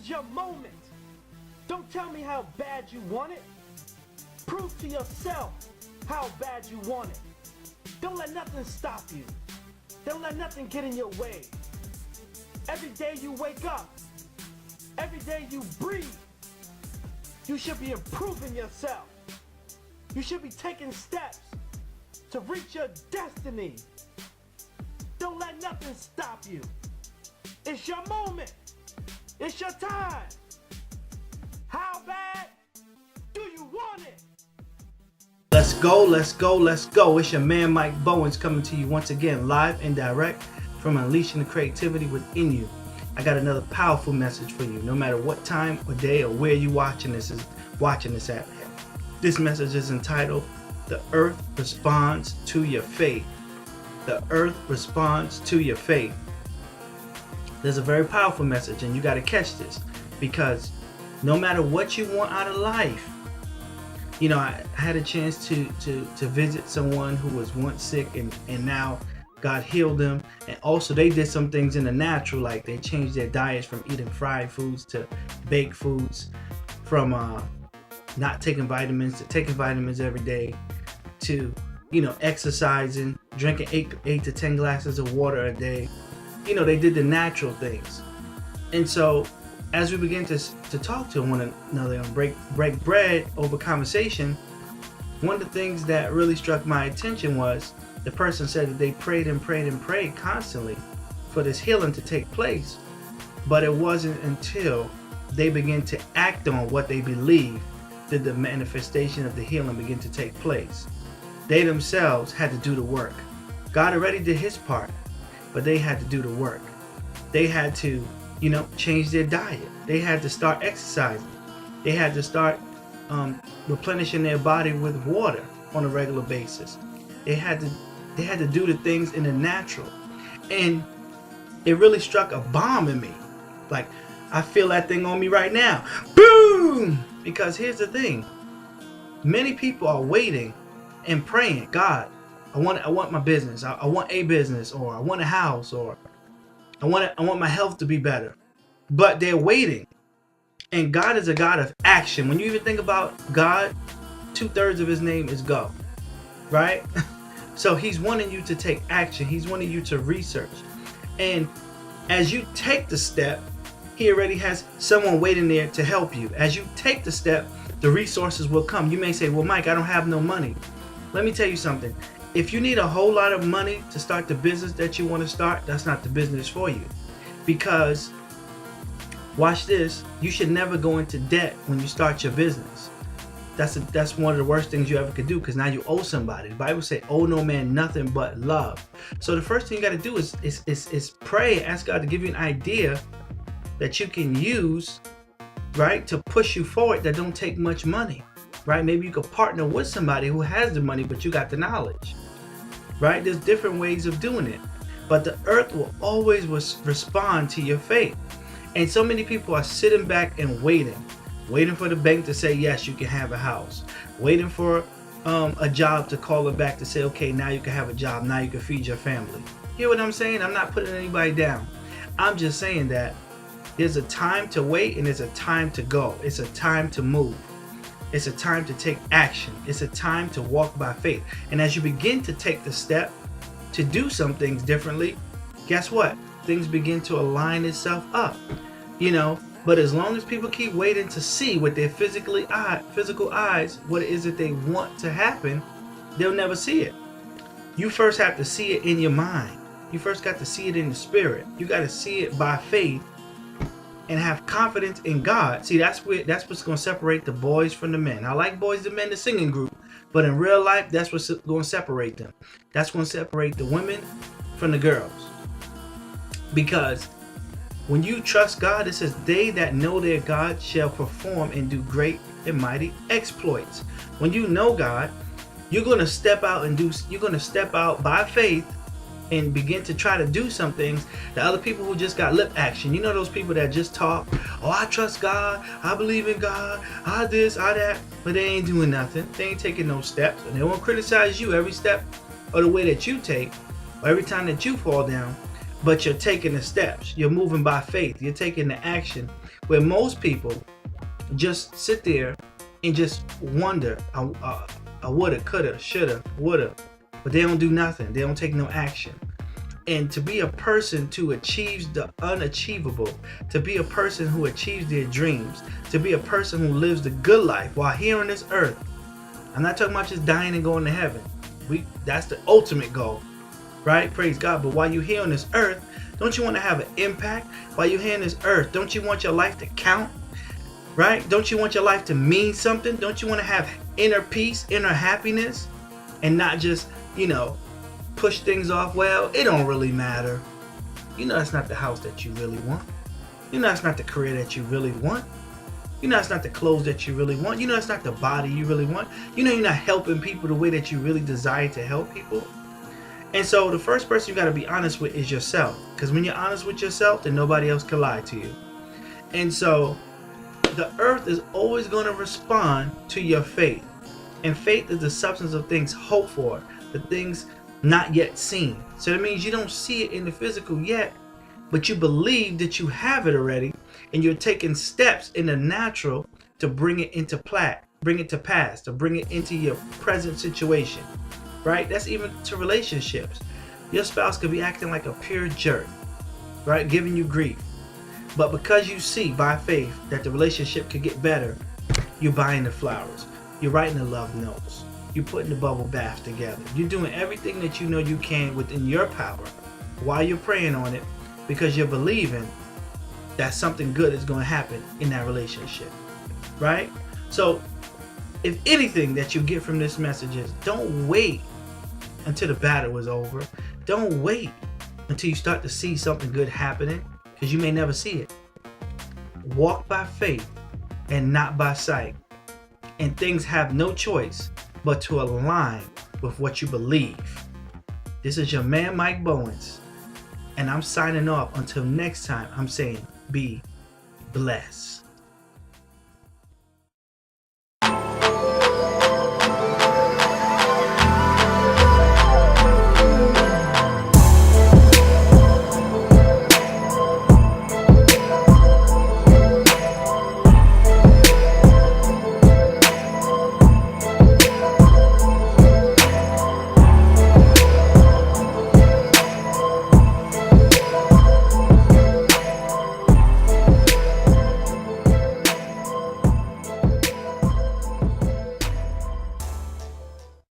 is your moment. Don't tell me how bad you want it. Prove to yourself how bad you want it. Don't let nothing stop you. Don't let nothing get in your way. Every day you wake up, every day you breathe, you should be improving yourself. You should be taking steps to reach your destiny. Don't let nothing stop you. It's your moment. It's your time. How bad do you want it? Let's go, let's go, let's go. It's your man Mike Bowens coming to you once again, live and direct from Unleashing the Creativity Within You. I got another powerful message for you, no matter what time or day or where you watching this at. This message is entitled, The Earth Responds to Your Faith. The Earth Responds to Your Faith. There's a very powerful message, and you got to catch this, because no matter what you want out of life, you know, I had a chance to visit someone who was once sick and now God healed them. And also they did some things in the natural, like they changed their diets from eating fried foods to baked foods, from not taking vitamins to taking vitamins every day, to, you know, exercising, drinking 8 to 10 glasses of water a day. You know, they did the natural things. And so as we begin to talk to one another and break bread over conversation, one of the things that really struck my attention was the person said that they prayed and prayed and prayed constantly for this healing to take place. But it wasn't until they began to act on what they believed did the manifestation of the healing begin to take place. They themselves had to do the work. God already did his part, but they had to do the work. They had to, you know, change their diet. They had to start exercising. They had to start replenishing their body with water on a regular basis. They had to do the things in the natural. And it really struck a bomb in me. Like, I feel that thing on me right now. Boom! Because here's the thing. Many people are waiting and praying, God, I want my business. I want a business, or I want a house, or I want my health to be better. But they're waiting. And God is a God of action. When you even think about God, 2/3 of his name is go. Right? So he's wanting you to take action. He's wanting you to research. And as you take the step, he already has someone waiting there to help you. As you take the step, the resources will come. You may say, well, Mike, I don't have no money. Let me tell you something. If you need a whole lot of money to start the business that you want to start, that's not the business for you. Because, watch this, you should never go into debt when you start your business. That's one of the worst things you ever could do, because now you owe somebody. The Bible says, owe no man nothing but love. So the first thing you got to do is pray and ask God to give you an idea that you can use, right, to push you forward that don't take much money, right? Maybe you could partner with somebody who has the money, but you got the knowledge, right? There's different ways of doing it, but the earth will always respond to your faith. And so many people are sitting back and waiting for the bank to say, yes, you can have a house, waiting for a job to call it back to say, okay, now you can have a job, now you can feed your family. Hear what I'm saying? I'm not putting anybody down. I'm just saying that there's a time to wait and there's a time to go. It's a time to move. It's a time to take action. It's a time to walk by faith. And as you begin to take the step to do some things differently, guess what? Things begin to align itself up, you know. But as long as people keep waiting to see with their physical eyes what it is that they want to happen, they'll never see it. You first have to see it in your mind. You first got to see it in the spirit. You got to see it by faith and have confidence in God. See, that's what's going to separate the boys from the men. I like Boys II Men, the singing group, but in real life, that's what's going to separate them. That's going to separate the women from the girls. Because when you trust God, it says, they that know their God shall perform and do great and mighty exploits. When you know God, you're going to step out by faith and begin to try to do some things that other people who just got lip action. You know those people that just talk, oh, I trust God, I believe in God, I this, I that, but they ain't doing nothing. They ain't taking no steps, and they won't criticize you every step or the way that you take, or every time that you fall down, but you're taking the steps. You're moving by faith. You're taking the action where most people just sit there and just wonder, I woulda, coulda, shoulda, woulda, but they don't do nothing. They don't take no action. And to be a person who achieves the unachievable, to be a person who achieves their dreams, to be a person who lives the good life while here on this earth. I'm not talking about just dying and going to heaven. That's the ultimate goal, right? Praise God. But while you're here on this earth, don't you want to have an impact? While you're here on this earth, don't you want your life to count? Right? Don't you want your life to mean something? Don't you want to have inner peace, inner happiness, and not just, push things off? Well, it don't really matter. That's not the house that you really want. That's not the career that you really want. That's not the clothes that you really want. That's not the body you really want. You're not helping people the way that you really desire to help people. And so the first person you got to be honest with is yourself. Because when you're honest with yourself, then nobody else can lie to you. And so the earth is always going to respond to your faith. And faith is the substance of things hoped for, the things not yet seen. So that means you don't see it in the physical yet, but you believe that you have it already, and you're taking steps in the natural to bring it into bring it to pass, to bring it into your present situation, right? That's even to relationships. Your spouse could be acting like a pure jerk, right? Giving you grief. But because you see by faith that the relationship could get better, you're buying the flowers. You're writing the love notes. You're putting the bubble bath together. You're doing everything that you know you can within your power while you're praying on it, because you're believing that something good is going to happen in that relationship, right? So if anything that you get from this message is, don't wait until the battle is over. Don't wait until you start to see something good happening, because you may never see it. Walk by faith and not by sight. And things have no choice but to align with what you believe. This is your man, Mike Bowens, and I'm signing off. Until next time, I'm saying be blessed.